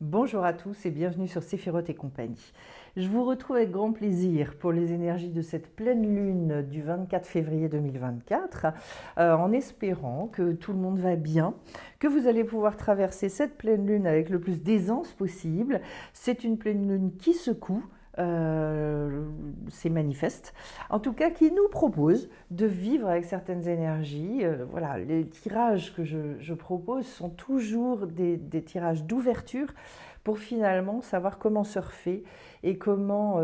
Bonjour à tous et bienvenue sur Séphiroth et compagnie. Je vous retrouve avec grand plaisir pour les énergies de cette pleine lune du 24 février 2024, en espérant que tout le monde va bien, que vous allez pouvoir traverser cette pleine lune avec le plus d'aisance possible. C'est une pleine lune qui secoue. C'est manifeste, en tout cas qui nous propose de vivre avec certaines énergies. Voilà, les tirages que je propose sont toujours des tirages d'ouverture pour finalement savoir comment surfer et comment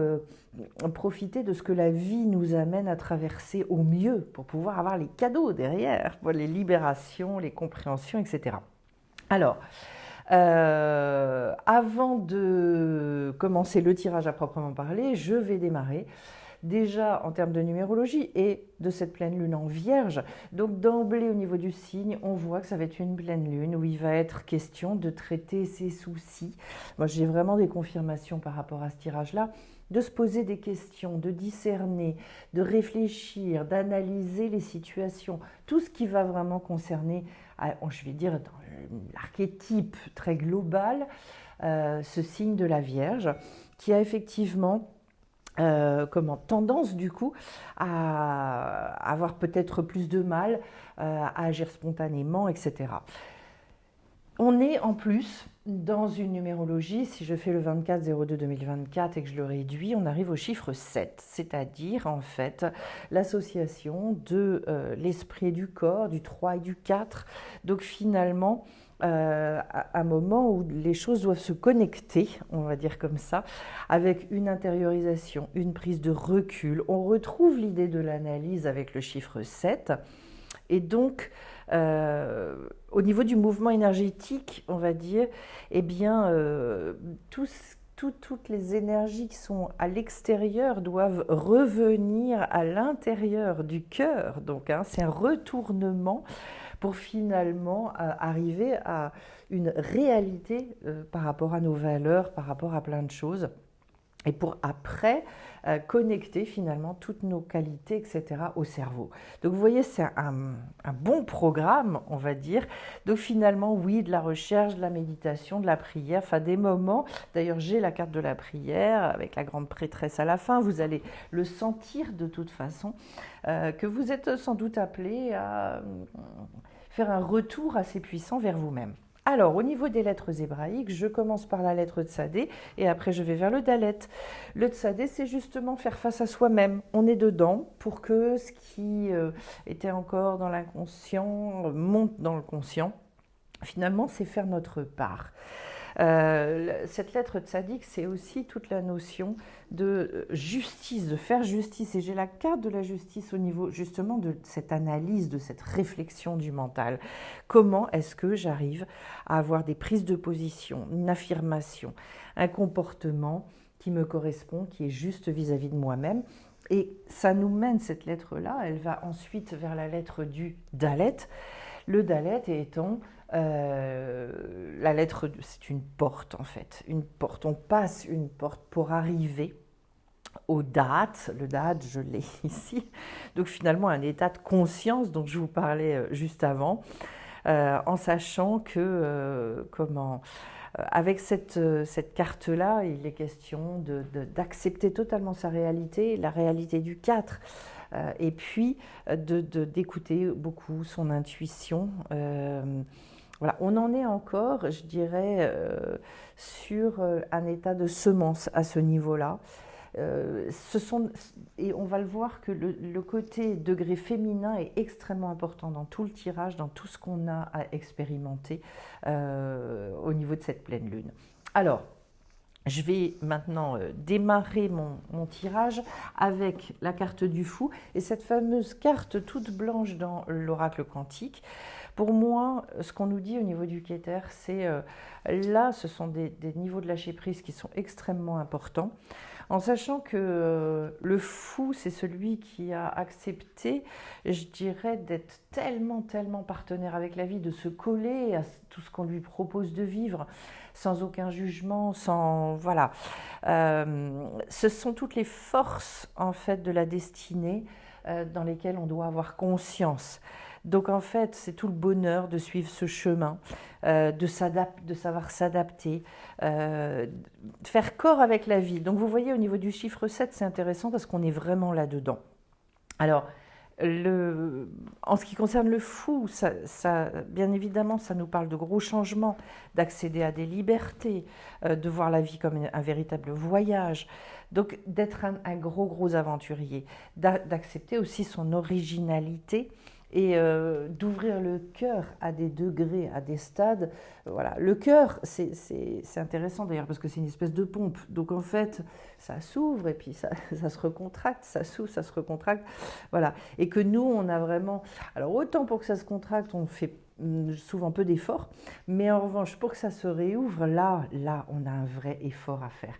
profiter de ce que la vie nous amène à traverser au mieux pour pouvoir avoir les cadeaux derrière, les libérations, les compréhensions, etc. Alors, avant de commencer le tirage à proprement parler, je vais démarrer déjà en termes de numérologie et de cette pleine lune en vierge. Donc d'emblée au niveau du signe, on voit que ça va être une pleine lune où il va être question de traiter ses soucis. Moi j'ai vraiment des confirmations par rapport à ce tirage-là, de se poser des questions, de discerner, de réfléchir, d'analyser les situations, tout ce qui va vraiment concerner, je vais dire dans l'archétype très global, ce signe de la Vierge, qui a effectivement tendance du coup à avoir peut-être plus de mal à agir spontanément, etc. On est en plus dans une numérologie, si je fais le 24-02-2024 et que je le réduis, on arrive au chiffre 7, c'est-à-dire en fait l'association de l'esprit et du corps, du 3 et du 4. Donc finalement, un moment où les choses doivent se connecter, on va dire comme ça, avec une intériorisation, une prise de recul. On retrouve l'idée de l'analyse avec le chiffre 7. Et donc, au niveau du mouvement énergétique, on va dire, eh bien, toutes les énergies qui sont à l'extérieur doivent revenir à l'intérieur du cœur. Donc, c'est un retournement pour finalement arriver à une réalité par rapport à nos valeurs, par rapport à plein de choses. Et pour après connecter finalement toutes nos qualités, etc. au cerveau. Donc vous voyez, c'est un bon programme, on va dire. Donc finalement, oui, de la recherche, de la méditation, de la prière, enfin des moments. D'ailleurs, j'ai la carte de la prière avec la grande prêtresse à la fin. Vous allez le sentir de toute façon, que vous êtes sans doute appelé à faire un retour assez puissant vers vous-même. Alors, au niveau des lettres hébraïques, je commence par la lettre Tsadé et après je vais vers le Dalet. Le Tsadé, c'est justement faire face à soi-même. On est dedans pour que ce qui était encore dans l'inconscient monte dans le conscient. Finalement, c'est faire notre part. Cette lettre tzaddik, c'est aussi toute la notion de justice, de faire justice. Et j'ai la carte de la justice au niveau justement de cette analyse, de cette réflexion du mental. Comment est-ce que j'arrive à avoir des prises de position, une affirmation, un comportement qui me correspond, qui est juste vis-à-vis de moi-même. Et ça nous mène, cette lettre-là, elle va ensuite vers la lettre du Dalet. Le Dalet étant la lettre, c'est une porte en fait, une porte. On passe une porte pour arriver au date. Le date, je l'ai ici. Donc finalement, un état de conscience dont je vous parlais juste avant, en sachant que avec cette carte-là, il est question d'accepter totalement sa réalité, la réalité du 4. Et puis d'écouter beaucoup son intuition. Voilà, on en est encore, je dirais, sur un état de semence à ce niveau-là. Et on va le voir que le côté degré féminin est extrêmement important dans tout le tirage, dans tout ce qu'on a à expérimenter au niveau de cette pleine lune. Alors, je vais maintenant démarrer mon tirage avec la carte du fou et cette fameuse carte toute blanche dans l'oracle quantique. Pour moi, ce qu'on nous dit au niveau du Keter, c'est là, ce sont des niveaux de lâcher prise qui sont extrêmement importants. En sachant que le fou, c'est celui qui a accepté, je dirais, d'être tellement partenaire avec la vie, de se coller à tout ce qu'on lui propose de vivre, sans aucun jugement, sans... Voilà. Ce sont toutes les forces, en fait, de la destinée dans lesquelles on doit avoir conscience. Donc en fait, c'est tout le bonheur de suivre ce chemin, de savoir s'adapter, faire corps avec la vie. Donc vous voyez, au niveau du chiffre 7, c'est intéressant parce qu'on est vraiment là-dedans. Alors, en ce qui concerne le fou, bien évidemment, ça nous parle de gros changements, d'accéder à des libertés, de voir la vie comme un véritable voyage, donc d'être un gros aventurier, d'accepter aussi son originalité et d'ouvrir le cœur à des degrés, à des stades. Voilà. Le cœur, c'est intéressant d'ailleurs parce que c'est une espèce de pompe. Donc en fait, ça s'ouvre et puis ça se recontracte, ça s'ouvre, ça se recontracte. Voilà. Et que nous, on a vraiment... Alors autant pour que ça se contracte, on fait souvent peu d'efforts, mais en revanche, pour que ça se réouvre, là, on a un vrai effort à faire.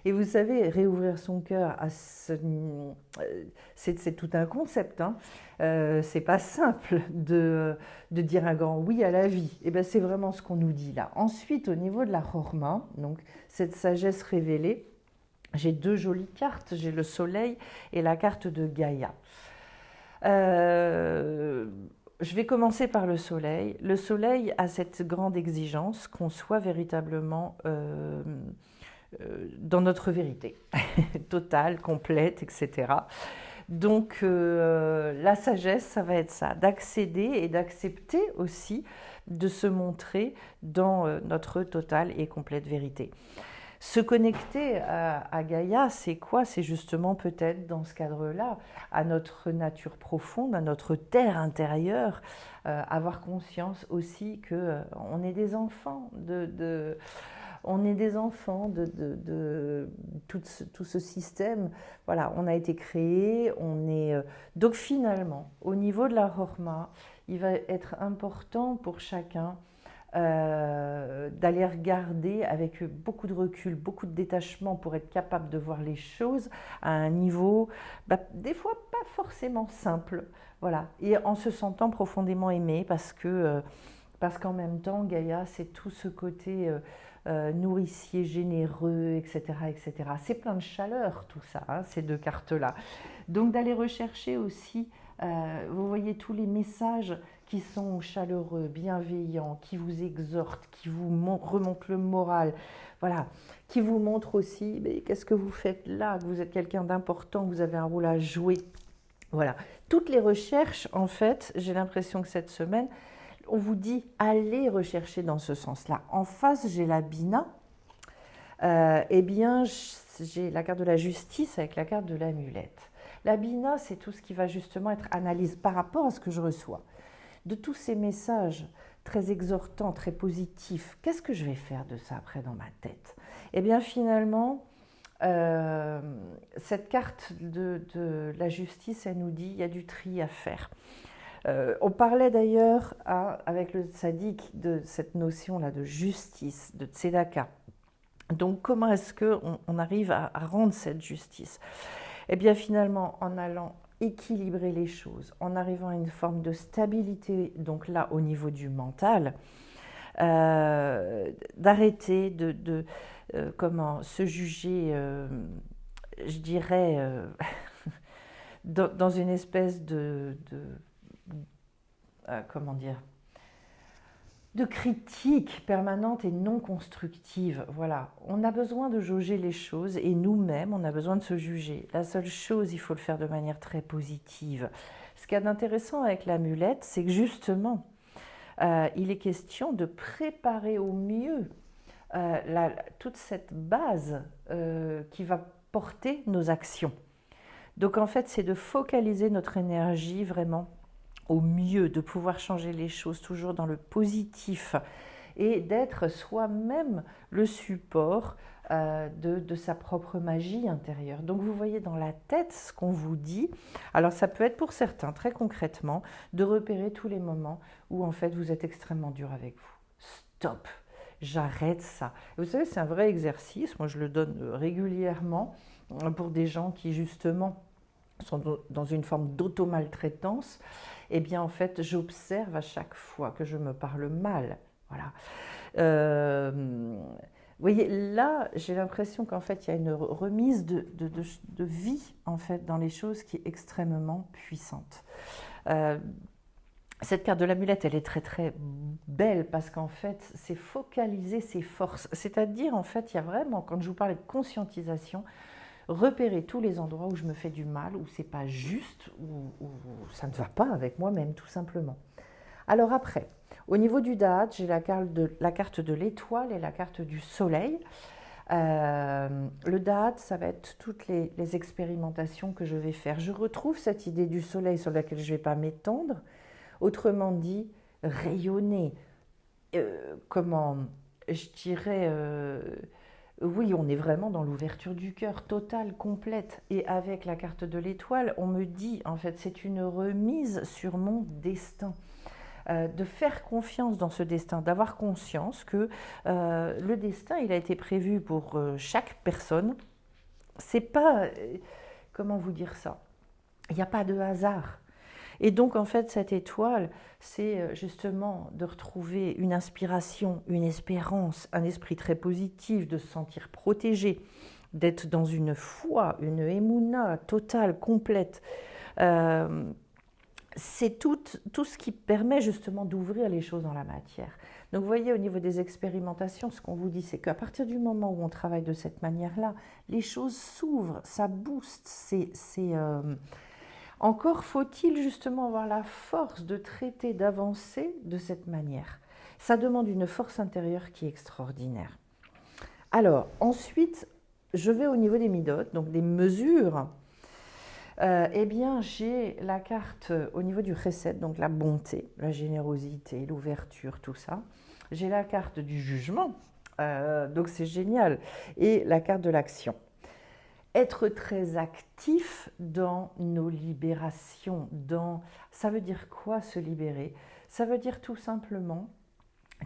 Et vous savez, réouvrir son cœur, c'est tout un concept. Hein. C'est pas simple de dire un grand oui à la vie. Et ben c'est vraiment ce qu'on nous dit là. Ensuite, au niveau de la Chorma, donc cette sagesse révélée, j'ai deux jolies cartes. J'ai le soleil et la carte de Gaïa. Je vais commencer par le soleil. Le soleil a cette grande exigence qu'on soit véritablement dans notre vérité, totale, complète, etc. Donc la sagesse, ça va être ça, d'accéder et d'accepter aussi de se montrer dans notre totale et complète vérité. Se connecter à Gaïa, c'est quoi? C'est justement peut-être dans ce cadre-là, à notre nature profonde, à notre terre intérieure, avoir conscience aussi qu'on est des enfants on est des enfants de tout ce système. Voilà, on a été créé, donc finalement, au niveau de la Horma, il va être important pour chacun d'aller regarder avec beaucoup de recul, beaucoup de détachement pour être capable de voir les choses à un niveau, des fois pas forcément simple, voilà, et en se sentant profondément aimé parce qu'en même temps, Gaïa, c'est tout ce côté nourricier, généreux, etc., etc. C'est plein de chaleur, tout ça, hein, ces deux cartes-là. Donc d'aller rechercher aussi, vous voyez tous les messages qui sont chaleureux, bienveillants, qui vous exhortent, qui vous remontent le moral, voilà, qui vous montrent aussi, mais qu'est-ce que vous faites là, que vous êtes quelqu'un d'important, que vous avez un rôle à jouer. Voilà, toutes les recherches, en fait, j'ai l'impression que cette semaine, on vous dit, allez rechercher dans ce sens-là. En face, j'ai la Bina. Eh bien, j'ai la carte de la justice avec la carte de l'amulette. La Bina, c'est tout ce qui va justement être analyse par rapport à ce que je reçois. De tous ces messages très exhortants, très positifs, qu'est-ce que je vais faire de ça après dans ma tête? Eh bien, finalement, cette carte de la justice, elle nous dit, il y a du tri à faire. On parlait d'ailleurs avec le tzaddik de cette notion-là de justice, de tzedaka. Donc comment est-ce qu'on arrive à rendre cette justice? Eh bien finalement en allant équilibrer les choses, en arrivant à une forme de stabilité, donc là au niveau du mental, d'arrêter de comment se juger, je dirais, dans une espèce comment dire, de critique permanente et non constructive. Voilà, on a besoin de jauger les choses et nous-mêmes, on a besoin de se juger. La seule chose, il faut le faire de manière très positive. Ce qu'il y a d'intéressant avec l'amulette, c'est que justement, il est question de préparer au mieux toute cette base qui va porter nos actions. Donc en fait, c'est de focaliser notre énergie vraiment au mieux, de pouvoir changer les choses toujours dans le positif et d'être soi-même le support de sa propre magie intérieure. Donc vous voyez dans la tête ce qu'on vous dit. Alors ça peut être pour certains, très concrètement, de repérer tous les moments où en fait vous êtes extrêmement dur avec vous. Stop, j'arrête ça. Et vous savez, c'est un vrai exercice, moi je le donne régulièrement pour des gens qui justement sont dans une forme d'auto-maltraitance. Eh bien, en fait, j'observe à chaque fois que je me parle mal. Voilà. Vous voyez, là, j'ai l'impression qu'en fait, il y a une remise de vie, en fait, dans les choses qui est extrêmement puissante. Cette carte de l'amulette, elle est très très belle parce qu'en fait, c'est focaliser ses forces. C'est-à-dire, en fait, il y a vraiment, quand je vous parlais de conscientisation, repérer tous les endroits où je me fais du mal, où c'est pas juste, où ça ne va pas avec moi-même, tout simplement. Alors après, au niveau du date, j'ai la carte de l'étoile et la carte du soleil. Le date, ça va être toutes les expérimentations que je vais faire. Je retrouve cette idée du soleil sur laquelle je ne vais pas m'étendre. Autrement dit, rayonner. Comment je dirais oui, on est vraiment dans l'ouverture du cœur totale, complète. Et avec la carte de l'étoile, on me dit, en fait, c'est une remise sur mon destin. De faire confiance dans ce destin, d'avoir conscience que le destin, il a été prévu pour chaque personne. C'est pas, comment vous dire ça? Il n'y a pas de hasard. Et donc, en fait, cette étoile, c'est justement de retrouver une inspiration, une espérance, un esprit très positif, de se sentir protégé, d'être dans une foi, une émouna totale, complète. Euh, c'est tout ce qui permet justement d'ouvrir les choses dans la matière. Donc vous voyez, au niveau des expérimentations, ce qu'on vous dit, c'est qu'à partir du moment où on travaille de cette manière-là, les choses s'ouvrent, ça booste. Encore faut-il justement avoir la force de traiter, d'avancer de cette manière. Ça demande une force intérieure qui est extraordinaire. Alors, ensuite, je vais au niveau des midotes, donc des mesures. Eh bien, j'ai la carte au niveau du chesed, donc la bonté, la générosité, l'ouverture, tout ça. J'ai la carte du jugement, donc c'est génial, et la carte de l'action. Être très actif dans nos libérations, ça veut dire quoi se libérer? Ça veut dire tout simplement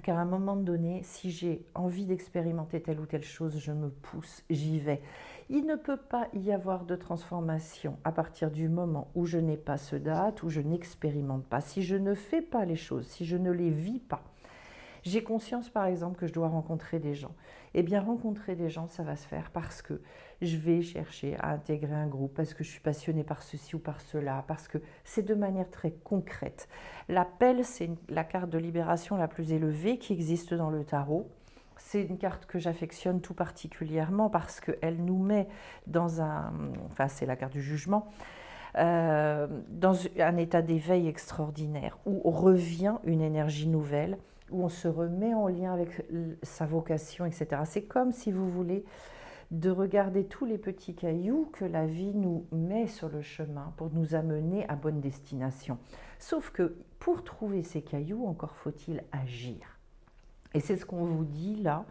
qu'à un moment donné, si j'ai envie d'expérimenter telle ou telle chose, je me pousse, j'y vais. Il ne peut pas y avoir de transformation à partir du moment où je n'ai pas ce date, où je n'expérimente pas, si je ne fais pas les choses, si je ne les vis pas. J'ai conscience par exemple que je dois rencontrer des gens. Eh bien rencontrer des gens, ça va se faire parce que je vais chercher à intégrer un groupe, parce que je suis passionnée par ceci ou par cela, parce que c'est de manière très concrète. L'appel, c'est la carte de libération la plus élevée qui existe dans le tarot. C'est une carte que j'affectionne tout particulièrement parce qu'elle nous met dans enfin c'est la carte du jugement, dans un état d'éveil extraordinaire où revient une énergie nouvelle, où on se remet en lien avec sa vocation, etc. C'est comme, si vous voulez, de regarder tous les petits cailloux que la vie nous met sur le chemin pour nous amener à bonne destination. Sauf que pour trouver ces cailloux, encore faut-il agir. Et c'est ce qu'on vous dit là.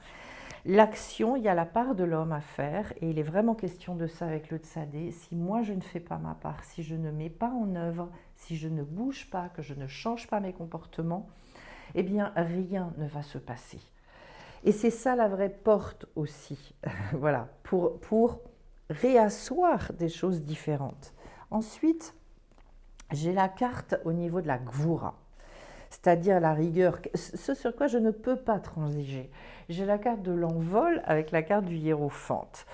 L'action, il y a la part de l'homme à faire, et il est vraiment question de ça avec le Tsadé. Si moi je ne fais pas ma part, si je ne mets pas en œuvre, si je ne bouge pas, que je ne change pas mes comportements, eh bien rien ne va se passer. Et c'est ça la vraie porte aussi, voilà, pour réasseoir des choses différentes. Ensuite, j'ai la carte au niveau de la Gvura, c'est-à-dire la rigueur, ce sur quoi je ne peux pas transiger. J'ai la carte de l'envol avec la carte du hiérophante.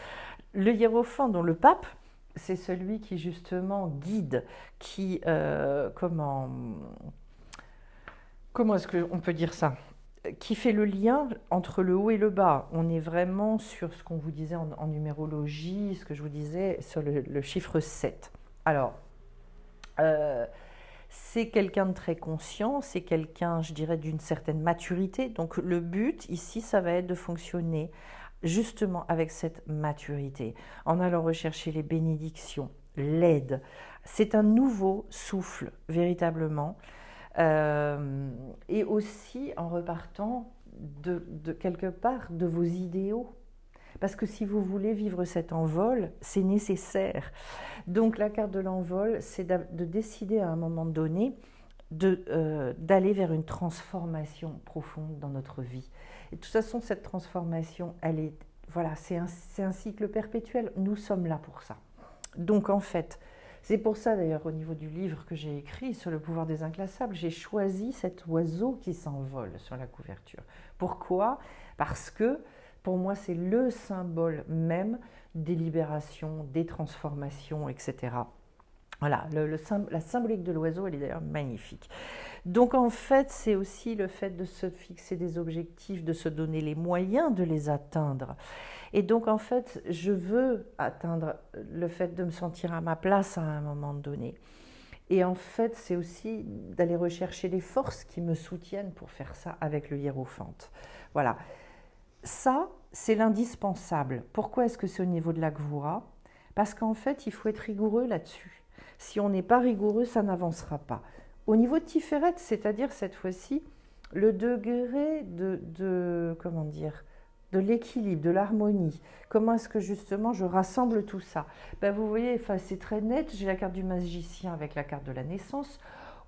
Le hiérophante, dont le pape, c'est celui qui justement guide, qui, comment est-ce qu'on peut dire ça? Qui fait le lien entre le haut et le bas. On est vraiment sur ce qu'on vous disait en numérologie, ce que je vous disais sur le chiffre 7. Alors, c'est quelqu'un de très conscient, c'est quelqu'un, je dirais, d'une certaine maturité. Donc le but ici, ça va être de fonctionner justement avec cette maturité, en allant rechercher les bénédictions, l'aide. C'est un nouveau souffle, véritablement. Et aussi en repartant de quelque part de vos idéaux. Parce que si vous voulez vivre cet envol, c'est nécessaire. Donc la carte de l'envol, c'est de décider à un moment donné d'aller vers une transformation profonde dans notre vie. Et de toute façon, cette transformation, voilà, c'est un cycle perpétuel. Nous sommes là pour ça. Donc en fait, c'est pour ça d'ailleurs au niveau du livre que j'ai écrit sur le pouvoir des inclassables, j'ai choisi cet oiseau qui s'envole sur la couverture. Pourquoi? Parce que pour moi c'est le symbole même des libérations, des transformations, etc. Voilà, la symbolique de l'oiseau, elle est d'ailleurs magnifique. Donc en fait, c'est aussi le fait de se fixer des objectifs, de se donner les moyens de les atteindre. Et donc en fait, je veux atteindre le fait de me sentir à ma place à un moment donné. Et en fait, c'est aussi d'aller rechercher les forces qui me soutiennent pour faire ça avec le hiérophante. Voilà. Ça, c'est l'indispensable. Pourquoi est-ce que c'est au niveau de la Gvura? Parce qu'en fait, il faut être rigoureux là-dessus. Si on n'est pas rigoureux, ça n'avancera pas. Au niveau de Tiferet, c'est-à-dire cette fois-ci, le degré comment dire, de l'équilibre, de l'harmonie. Comment est-ce que justement je rassemble tout ça? Vous voyez, c'est très net, j'ai la carte du magicien avec la carte de la naissance.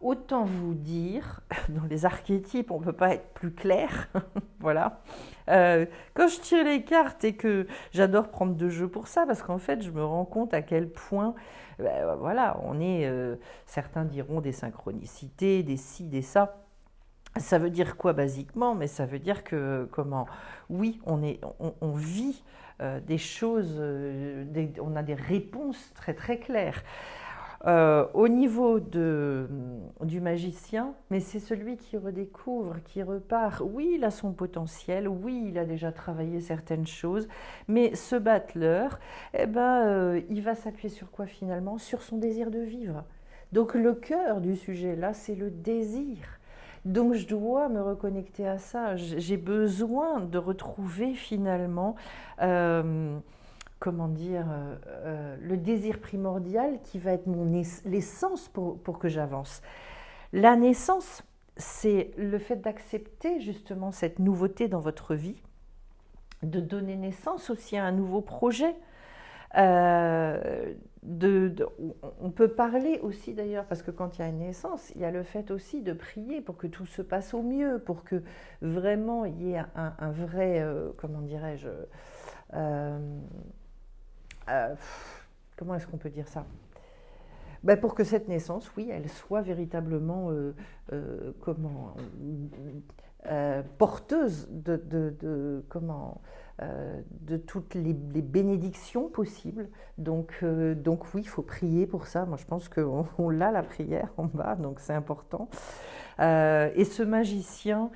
Autant vous dire, dans les archétypes, on ne peut pas être plus clair. Voilà. Quand je tire les cartes et que j'adore prendre de jeu pour ça, parce qu'en fait, je me rends compte à quel point, voilà, on est, certains diront des synchronicités, des ci, des ça. Ça veut dire quoi basiquement? Mais ça veut dire que, oui, on vit des choses, on a des réponses très très claires. Au niveau du magicien, mais c'est celui qui redécouvre, qui repart. Oui, il a son potentiel, oui, il a déjà travaillé certaines choses, mais ce battleur, il va s'appuyer sur quoi finalement? Sur son désir de vivre. Donc le cœur du sujet là, c'est le désir. Donc je dois me reconnecter à ça. J'ai besoin de retrouver finalement le désir primordial qui va être l'essence pour que j'avance. La naissance, c'est le fait d'accepter justement cette nouveauté dans votre vie, de donner naissance aussi à un nouveau projet. On peut parler aussi d'ailleurs, parce que quand il y a une naissance, il y a le fait aussi de prier pour que tout se passe au mieux, pour que vraiment il y ait un vrai, comment dirais-je, comment est-ce qu'on peut dire ça? Pour que cette naissance, oui, elle soit véritablement porteuse de toutes les bénédictions possibles. Donc oui, il faut prier pour ça. Moi, je pense qu'on l'a, la prière en bas, donc c'est important. Et ce magicien,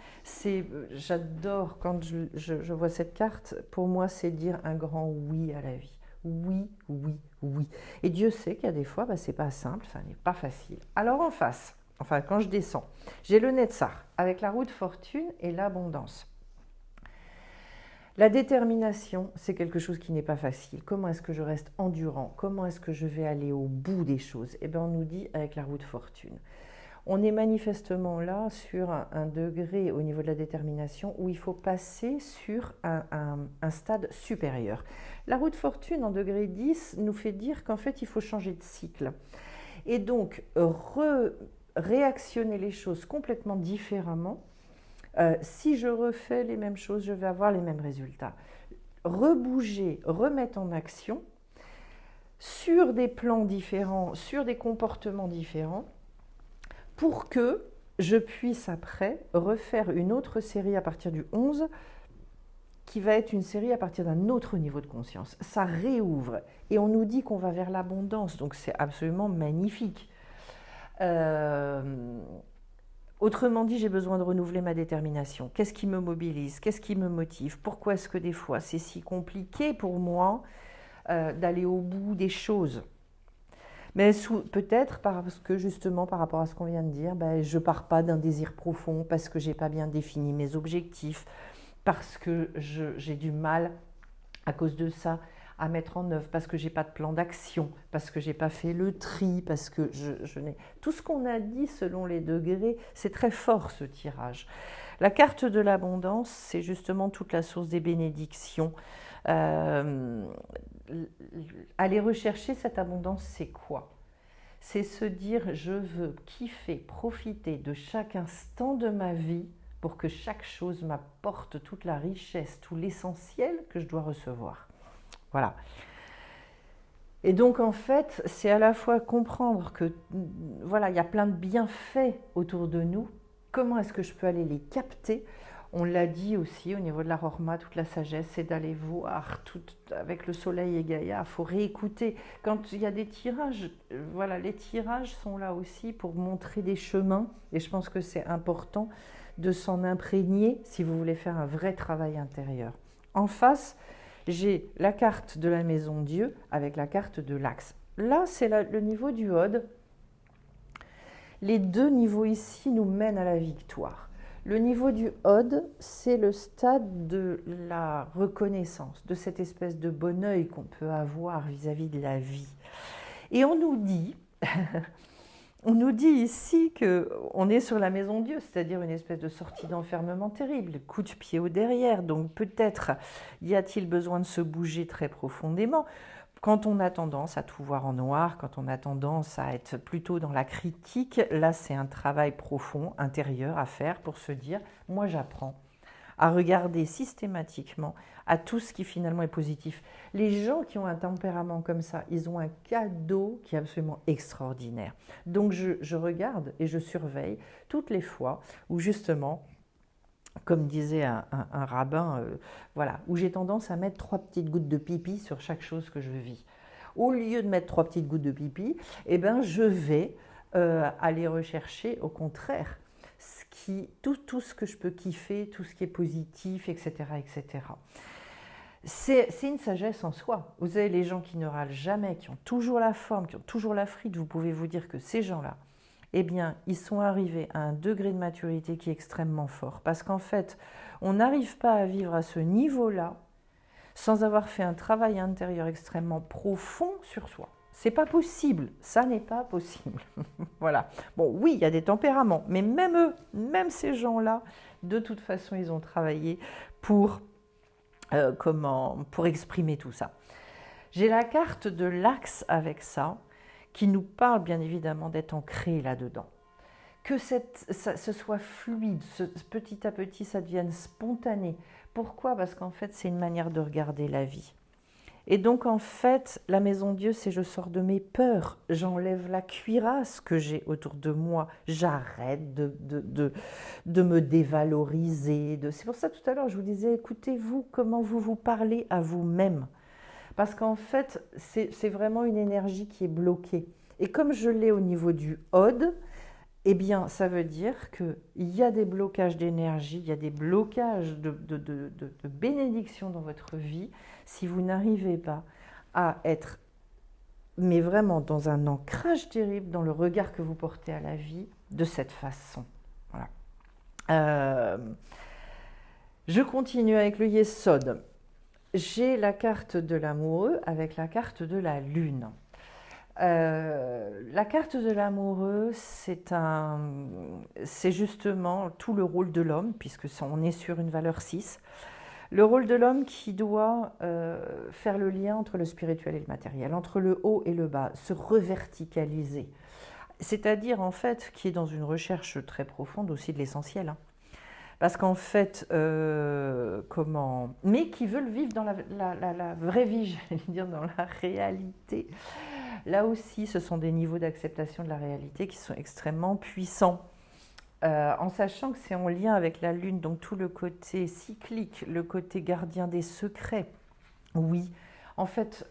j'adore quand je vois cette carte, pour moi, c'est dire un grand oui à la vie. Oui, oui, oui. Et Dieu sait qu'il y a des fois, c'est pas simple, ça n'est pas facile. Alors en face, quand je descends, j'ai le Netzar avec la roue de fortune et l'abondance. La détermination, c'est quelque chose qui n'est pas facile. Comment est-ce que je reste endurant? Comment est-ce que je vais aller au bout des choses? On nous dit avec la roue de fortune. On est manifestement là sur un degré au niveau de la détermination où il faut passer sur un stade supérieur. La roue de fortune en degré 10 nous fait dire qu'en fait il faut changer de cycle. Et donc réactionner les choses complètement différemment. Si je refais les mêmes choses, je vais avoir les mêmes résultats. Rebouger, remettre en action sur des plans différents, sur des comportements différents, pour que je puisse après refaire une autre série à partir du 11 qui va être une série à partir d'un autre niveau de conscience. Ça réouvre et on nous dit qu'on va vers l'abondance, donc c'est absolument magnifique. Autrement dit, j'ai besoin de renouveler ma détermination. Qu'est-ce qui me mobilise? Qu'est-ce qui me motive? Pourquoi est-ce que des fois c'est si compliqué pour moi d'aller au bout des choses? Mais peut-être parce que justement par rapport à ce qu'on vient de dire, je ne pars pas d'un désir profond, parce que je n'ai pas bien défini mes objectifs, parce que j'ai du mal à cause de ça à mettre en œuvre, parce que je n'ai pas de plan d'action, parce que je n'ai pas fait le tri, parce que je n'ai... Tout ce qu'on a dit selon les degrés, c'est très fort ce tirage. La carte de l'abondance, c'est justement toute la source des bénédictions. Aller rechercher cette abondance, c'est quoi? C'est se dire, je veux kiffer, profiter de chaque instant de ma vie pour que chaque chose m'apporte toute la richesse, tout l'essentiel que je dois recevoir. Voilà. Et donc en fait, c'est à la fois comprendre que voilà, il y a plein de bienfaits autour de nous. Comment est-ce que je peux aller les capter On l'a dit aussi au niveau de la Rorma, toute la sagesse, c'est d'aller voir tout avec le soleil et Gaïa. Il faut réécouter. Quand il y a des tirages, voilà, les tirages sont là aussi pour montrer des chemins. Et je pense que c'est important de s'en imprégner si vous voulez faire un vrai travail intérieur. En face, j'ai la carte de la maison Dieu avec la carte de l'axe. Là, c'est le niveau du Ode. Les deux niveaux ici nous mènent à la victoire. Le niveau du Ode, c'est le stade de la reconnaissance, de cette espèce de bon œil qu'on peut avoir vis-à-vis de la vie. Et on nous dit, on nous dit ici qu'on est sur la maison Dieu, c'est-à-dire une espèce de sortie d'enfermement terrible, coup de pied au derrière. Donc peut-être y a-t-il besoin de se bouger très profondément. Quand on a tendance à tout voir en noir, quand on a tendance à être plutôt dans la critique, là c'est un travail profond, intérieur à faire pour se dire, moi j'apprends à regarder systématiquement à tout ce qui finalement est positif. Les gens qui ont un tempérament comme ça, ils ont un cadeau qui est absolument extraordinaire. Donc je regarde et je surveille toutes les fois où justement, comme disait un rabbin, voilà, où j'ai tendance à mettre 3 petites gouttes de pipi sur chaque chose que je vis. Au lieu de mettre 3 petites gouttes de pipi, eh ben, je vais aller rechercher au contraire tout ce que je peux kiffer, tout ce qui est positif, etc. etc. C'est une sagesse en soi. Vous avez les gens qui ne râlent jamais, qui ont toujours la forme, qui ont toujours la frite, vous pouvez vous dire que ces gens-là, eh bien, ils sont arrivés à un degré de maturité qui est extrêmement fort. Parce qu'en fait, on n'arrive pas à vivre à ce niveau-là sans avoir fait un travail intérieur extrêmement profond sur soi. C'est pas possible, ça n'est pas possible. Voilà. Bon, oui, il y a des tempéraments, mais même eux, même ces gens-là, de toute façon, ils ont travaillé pour exprimer tout ça. J'ai la carte de l'axe avec ça, qui nous parle bien évidemment d'être ancré là-dedans. Que ce soit fluide, petit à petit ça devienne spontané. Pourquoi? Parce qu'en fait c'est une manière de regarder la vie. Et donc en fait, la maison Dieu, c'est je sors de mes peurs, j'enlève la cuirasse que j'ai autour de moi, j'arrête de me dévaloriser. C'est pour ça tout à l'heure je vous disais, écoutez-vous comment vous vous parlez à vous-même. Parce qu'en fait, c'est vraiment une énergie qui est bloquée. Et comme je l'ai au niveau du Ode, eh bien, ça veut dire qu'il y a des blocages d'énergie, il y a des blocages de bénédiction dans votre vie si vous n'arrivez pas à être, mais vraiment dans un ancrage terrible dans le regard que vous portez à la vie de cette façon. Voilà. Je continue avec le Yesod. J'ai la carte de l'amoureux avec la carte de la lune. La carte de l'amoureux, c'est justement tout le rôle de l'homme, puisque on est sur une valeur 6. Le rôle de l'homme qui doit faire le lien entre le spirituel et le matériel, entre le haut et le bas, se reverticaliser. C'est-à-dire, en fait, qui est dans une recherche très profonde aussi de l'essentiel. Hein. Parce qu'en fait, mais qui veulent vivre dans la vraie vie, j'allais dire, dans la réalité. Là aussi, ce sont des niveaux d'acceptation de la réalité qui sont extrêmement puissants. En sachant que c'est en lien avec la Lune, donc tout le côté cyclique, le côté gardien des secrets. Oui, en fait,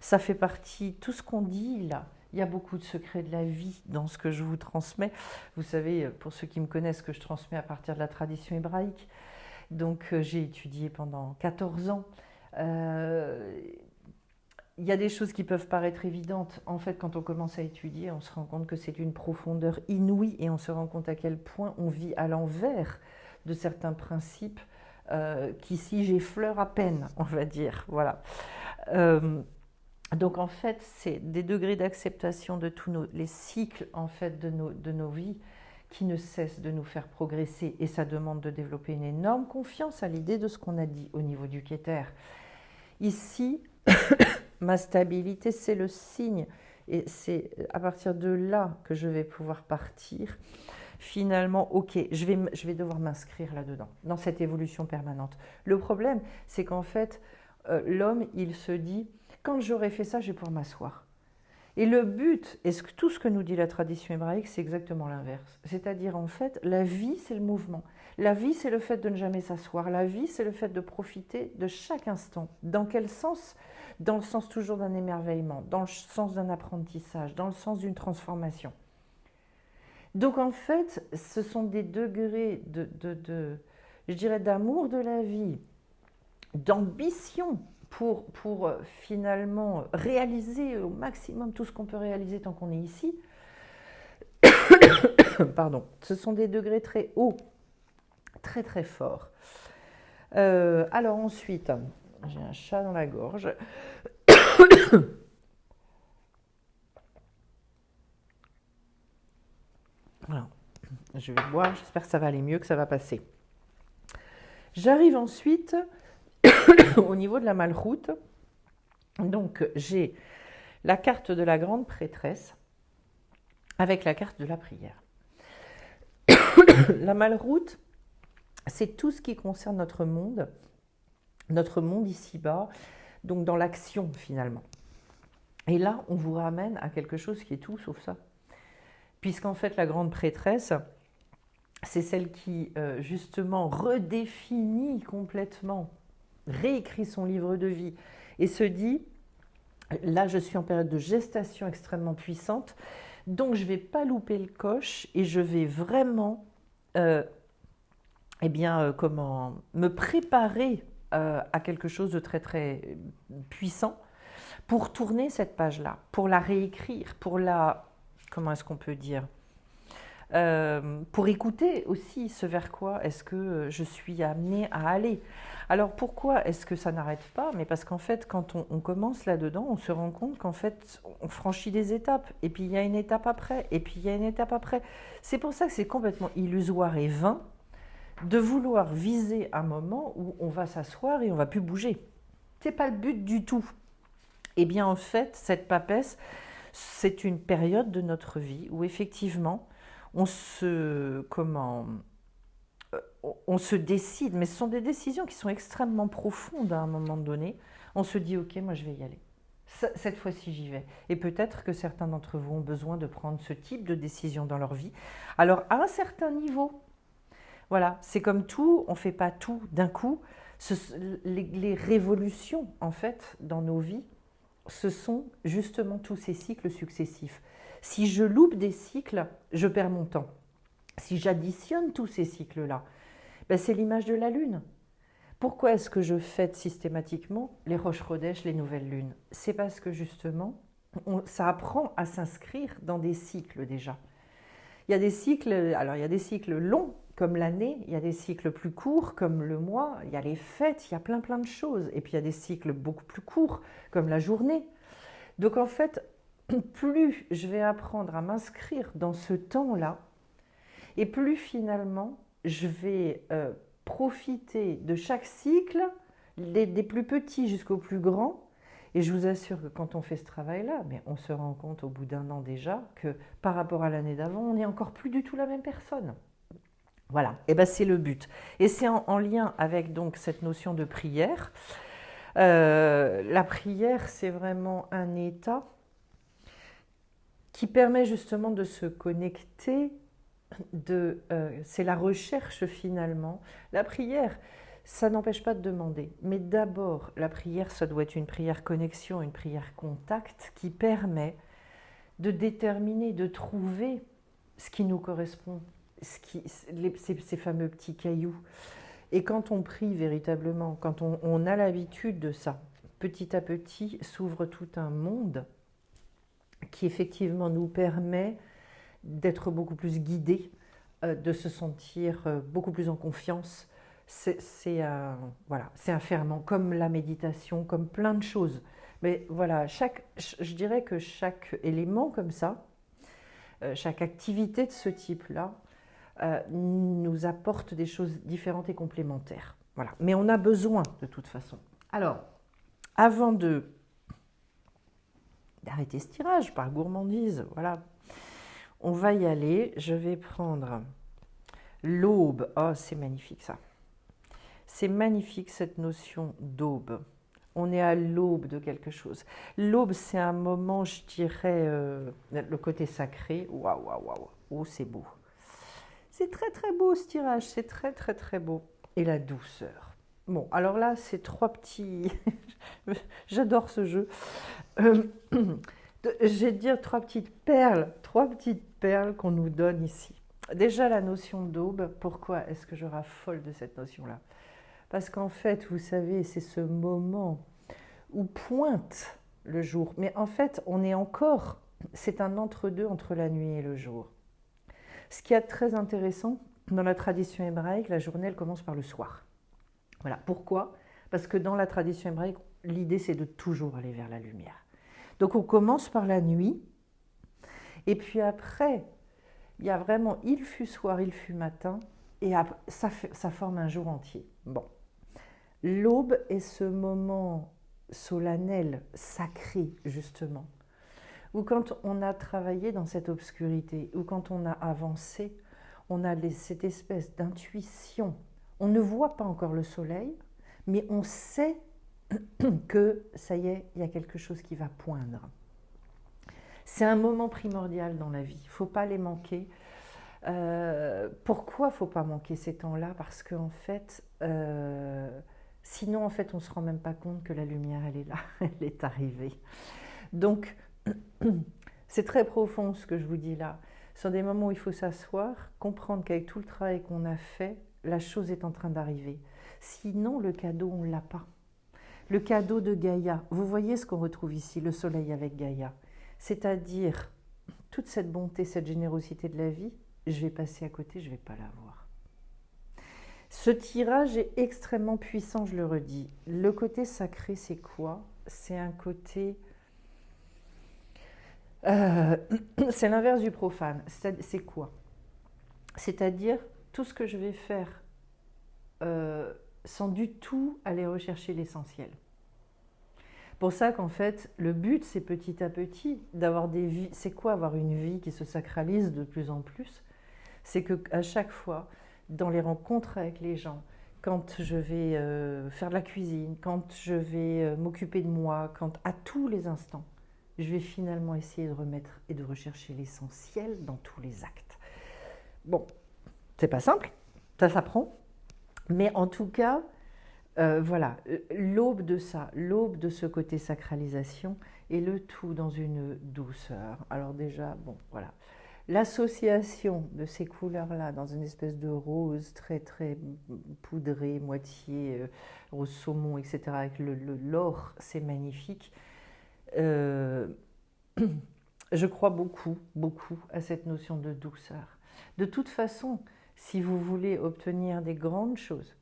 ça fait partie, tout ce qu'on dit là, il y a beaucoup de secrets de la vie dans ce que je vous transmets. Vous savez, pour ceux qui me connaissent, que je transmets à partir de la tradition hébraïque. Donc, j'ai étudié pendant 14 ans. Il y a des choses qui peuvent paraître évidentes. En fait, quand on commence à étudier, on se rend compte que c'est d'une profondeur inouïe et on se rend compte à quel point on vit à l'envers de certains principes qu'ici j'effleure à peine, on va dire. Voilà. Donc en fait, c'est des degrés d'acceptation de tous les cycles en fait, de nos vies qui ne cessent de nous faire progresser. Et ça demande de développer une énorme confiance à l'idée de ce qu'on a dit au niveau du Keter. Ici, ma stabilité, c'est le signe. Et c'est à partir de là que je vais pouvoir partir. Finalement, ok, je vais devoir m'inscrire là-dedans, dans cette évolution permanente. Le problème, c'est qu'en fait, l'homme, il se dit, quand j'aurai fait ça, je vais pouvoir m'asseoir. Et le but, et tout ce que nous dit la tradition hébraïque, c'est exactement l'inverse. C'est-à-dire, en fait, la vie, c'est le mouvement. La vie, c'est le fait de ne jamais s'asseoir. La vie, c'est le fait de profiter de chaque instant. Dans quel sens? Dans le sens toujours d'un émerveillement, dans le sens d'un apprentissage, dans le sens d'une transformation. Donc, en fait, ce sont des degrés je dirais, d'amour de la vie, d'ambition pour finalement réaliser au maximum tout ce qu'on peut réaliser tant qu'on est ici. Pardon, ce sont des degrés très hauts, très très forts. Alors ensuite, j'ai un chat dans la gorge. Voilà. Je vais boire, j'espère que ça va aller mieux, que ça va passer. J'arrive ensuite au niveau de la malchoute. Donc j'ai la carte de la grande prêtresse avec la carte de la prière. La malchoute, c'est tout ce qui concerne notre monde ici-bas, donc dans l'action finalement. Et là, on vous ramène à quelque chose qui est tout sauf ça. Puisqu'en fait, la grande prêtresse, c'est celle qui, justement, redéfinit complètement, réécrit son livre de vie et se dit, là, je suis en période de gestation extrêmement puissante, donc je ne vais pas louper le coche et je vais vraiment me préparer à quelque chose de très, très puissant pour tourner cette page-là, pour la réécrire, pour la... Comment est-ce qu'on peut dire pour écouter aussi ce vers quoi est-ce que je suis amenée à aller. Alors pourquoi est-ce que ça n'arrête pas? Mais parce qu'en fait, quand on commence là-dedans, on se rend compte qu'en fait, on franchit des étapes, et puis il y a une étape après, et puis il y a une étape après. C'est pour ça que c'est complètement illusoire et vain de vouloir viser un moment où on va s'asseoir et on ne va plus bouger. Ce n'est pas le but du tout. Eh bien en fait, cette papesse, c'est une période de notre vie où effectivement, on se décide, mais ce sont des décisions qui sont extrêmement profondes à un moment donné. On se dit, ok, moi je vais y aller. Cette fois-ci, j'y vais. Et peut-être que certains d'entre vous ont besoin de prendre ce type de décision dans leur vie. Alors, à un certain niveau, voilà, c'est comme tout, on ne fait pas tout d'un coup. Les révolutions, en fait, dans nos vies, ce sont justement tous ces cycles successifs. Si je loupe des cycles, je perds mon temps. Si j'additionne tous ces cycles-là, ben c'est l'image de la Lune. Pourquoi est-ce que je fête systématiquement les Rosh Chodesh, les nouvelles lunes? C'est parce que justement, ça apprend à s'inscrire dans des cycles déjà. Il y a des cycles, alors il y a des cycles longs comme l'année, il y a des cycles plus courts comme le mois, il y a les fêtes, il y a plein de choses. Et puis il y a des cycles beaucoup plus courts comme la journée. Donc en fait, plus je vais apprendre à m'inscrire dans ce temps-là, et plus finalement je vais profiter de chaque cycle, des plus petits jusqu'aux plus grands. Et je vous assure que quand on fait ce travail-là, mais on se rend compte au bout d'un an déjà que par rapport à l'année d'avant, on n'est encore plus du tout la même personne. Voilà, et ben c'est le but. Et c'est en lien avec donc cette notion de prière. La prière, c'est vraiment un état qui permet justement de se connecter, c'est la recherche finalement. La prière, ça n'empêche pas de demander, mais d'abord, la prière, ça doit être une prière connexion, une prière contact qui permet de déterminer, de trouver ce qui nous correspond, ces fameux petits cailloux. Et quand on prie véritablement, quand on a l'habitude de ça, petit à petit s'ouvre tout un monde qui effectivement nous permet d'être beaucoup plus guidés, de se sentir beaucoup plus en confiance. C'est un ferment, comme la méditation, comme plein de choses. Mais voilà, je dirais que chaque élément comme ça, chaque activité de ce type-là, nous apporte des choses différentes et complémentaires. Voilà. Mais on a besoin de toute façon. Alors, avant d'arrêter ce tirage par gourmandise, voilà, on va y aller. Je vais prendre l'aube. Oh, c'est magnifique ça. C'est magnifique cette notion d'aube. On est à l'aube de quelque chose. L'aube, c'est un moment, je dirais, le côté sacré. Waouh, waouh, waouh. Oh, c'est beau. C'est très, très beau ce tirage. C'est très, très, très beau. Et la douceur. Bon, alors là, c'est trois petits... J'adore ce jeu. Euh, je vais dire trois petites perles qu'on nous donne ici. Déjà, la notion d'aube. Pourquoi est-ce que je raffole de cette notion-là? Parce qu'en fait, vous savez, c'est ce moment où pointe le jour. Mais en fait, on est encore, c'est un entre-deux entre la nuit et le jour. Ce qui est très intéressant, dans la tradition hébraïque, la journée, elle commence par le soir. Voilà. Pourquoi? Parce que dans la tradition hébraïque, l'idée, c'est de toujours aller vers la lumière. Donc, on commence par la nuit, et puis après, il y a vraiment, il fut soir, il fut matin, et ça forme un jour entier. Bon. L'aube est ce moment solennel, sacré, justement, où quand on a travaillé dans cette obscurité, ou quand on a avancé, on a cette espèce d'intuition. On ne voit pas encore le soleil, mais on sait que ça y est, il y a quelque chose qui va poindre. C'est un moment primordial dans la vie, il ne faut pas les manquer. Pourquoi il ne faut pas manquer ces temps-là? Parce qu'en fait, sinon, en fait, on ne se rend même pas compte que la lumière, elle est là, elle est arrivée. Donc, c'est très profond ce que je vous dis là. Ce sont des moments où il faut s'asseoir, comprendre qu'avec tout le travail qu'on a fait, la chose est en train d'arriver. Sinon, le cadeau, on ne l'a pas. Le cadeau de Gaïa, vous voyez ce qu'on retrouve ici, le soleil avec Gaïa. C'est-à-dire, toute cette bonté, cette générosité de la vie, je vais passer à côté, je ne vais pas la voir. Ce tirage est extrêmement puissant, je le redis. Le côté sacré, c'est quoi? C'est un côté... c'est l'inverse du profane. C'est quoi? C'est-à-dire, tout ce que je vais faire sans du tout aller rechercher l'essentiel. Pour ça qu'en fait, le but, c'est petit à petit d'avoir des vies. C'est quoi avoir une vie qui se sacralise de plus en plus? C'est qu'à chaque fois, dans les rencontres avec les gens, quand je vais faire de la cuisine, quand je vais m'occuper de moi, à tous les instants, je vais finalement essayer de remettre et de rechercher l'essentiel dans tous les actes. Bon, c'est pas simple, ça s'apprend, mais en tout cas, voilà, l'aube de ça, l'aube de ce côté sacralisation, et le tout dans une douceur. Alors déjà, bon, voilà. L'association de ces couleurs-là dans une espèce de rose très très poudré, moitié rose saumon, etc., avec l'or, c'est magnifique. Je crois beaucoup, beaucoup à cette notion de douceur. De toute façon, si vous voulez obtenir des grandes choses,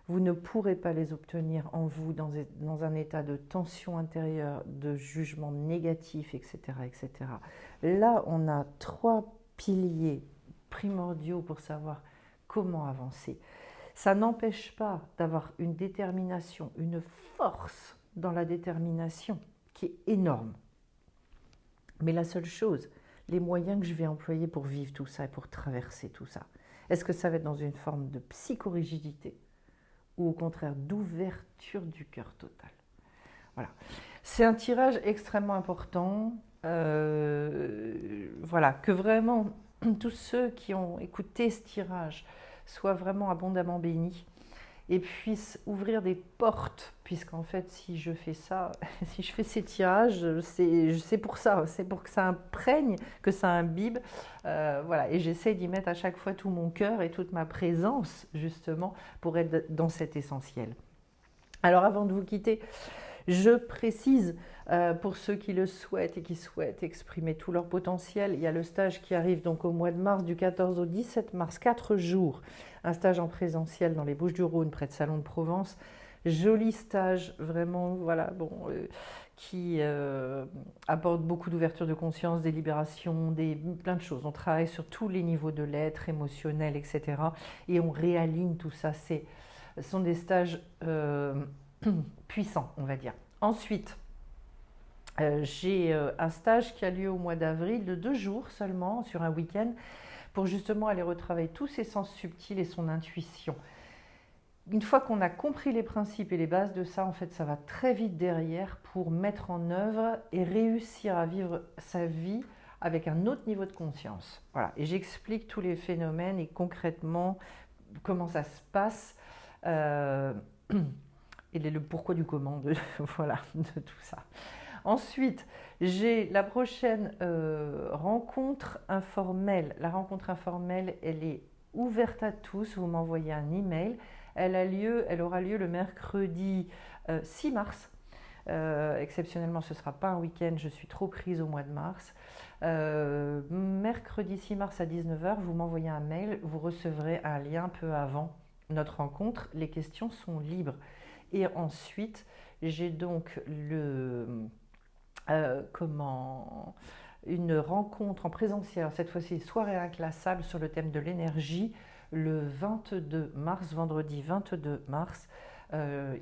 vous ne pourrez pas les obtenir en vous dans un état de tension intérieure, de jugement négatif, etc., etc. Là, on a trois piliers primordiaux pour savoir comment avancer. Ça n'empêche pas d'avoir une détermination, une force dans la détermination qui est énorme. Mais la seule chose, les moyens que je vais employer pour vivre tout ça et pour traverser tout ça, est-ce que ça va être dans une forme de psychorigidité ou au contraire d'ouverture du cœur total? Voilà. C'est un tirage extrêmement important. Voilà, que vraiment tous ceux qui ont écouté ce tirage soient vraiment abondamment bénis et puissent ouvrir des portes, puisqu'en fait, si je fais ça, si je fais ces tirages, c'est pour ça, c'est pour que ça imprègne, que ça imbibe, voilà, et j'essaie d'y mettre à chaque fois tout mon cœur et toute ma présence, justement, pour être dans cet essentiel. Alors, avant de vous quitter, je précise, pour ceux qui le souhaitent et qui souhaitent exprimer tout leur potentiel, il y a le stage qui arrive donc au mois de mars, du 14 au 17 mars, 4 jours, un stage en présentiel dans les Bouches-du-Rhône, près de Salon de Provence. Joli stage, vraiment, voilà, bon, qui apporte beaucoup d'ouverture de conscience, des libérations, plein de choses. On travaille sur tous les niveaux de l'être, émotionnel, etc. Et on réaligne tout ça. Ce sont des stages puissants, on va dire. Ensuite, j'ai un stage qui a lieu au mois d'avril de 2 jours seulement, sur un week-end, pour justement aller retravailler tous ses sens subtils et son intuition. une fois qu'on a compris les principes et les bases de ça, en fait, ça va très vite derrière pour mettre en œuvre et réussir à vivre sa vie avec un autre niveau de conscience. Voilà. Et j'explique tous les phénomènes et concrètement comment ça se passe et le pourquoi du comment voilà, de tout ça. Ensuite, j'ai la prochaine rencontre informelle. La rencontre informelle, elle est ouverte à tous. Vous m'envoyez un email. Elle aura lieu le mercredi 6 mars. Exceptionnellement, ce ne sera pas un week-end, je suis trop prise au mois de mars. Mercredi 6 mars à 19h, vous m'envoyez un mail, vous recevrez un lien peu avant notre rencontre. Les questions sont libres. Et ensuite, j'ai donc une rencontre en présentiel, cette fois-ci soirée inclassable sur le thème de l'énergie, le 22 mars, vendredi 22 mars,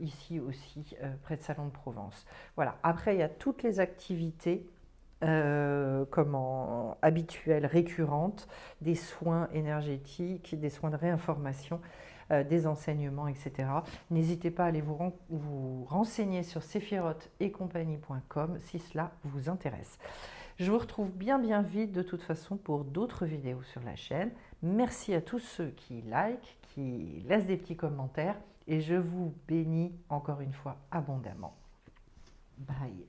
ici aussi, près de Salon de Provence. Voilà. Après, il y a toutes les activités habituelles, récurrentes, des soins énergétiques, des soins de réinformation, des enseignements, etc. N'hésitez pas à aller vous renseigner sur sephiroth-et-compagnie.com si cela vous intéresse. Je vous retrouve bien vite de toute façon pour d'autres vidéos sur la chaîne. Merci à tous ceux qui likent, qui laissent des petits commentaires et je vous bénis encore une fois abondamment. Bye.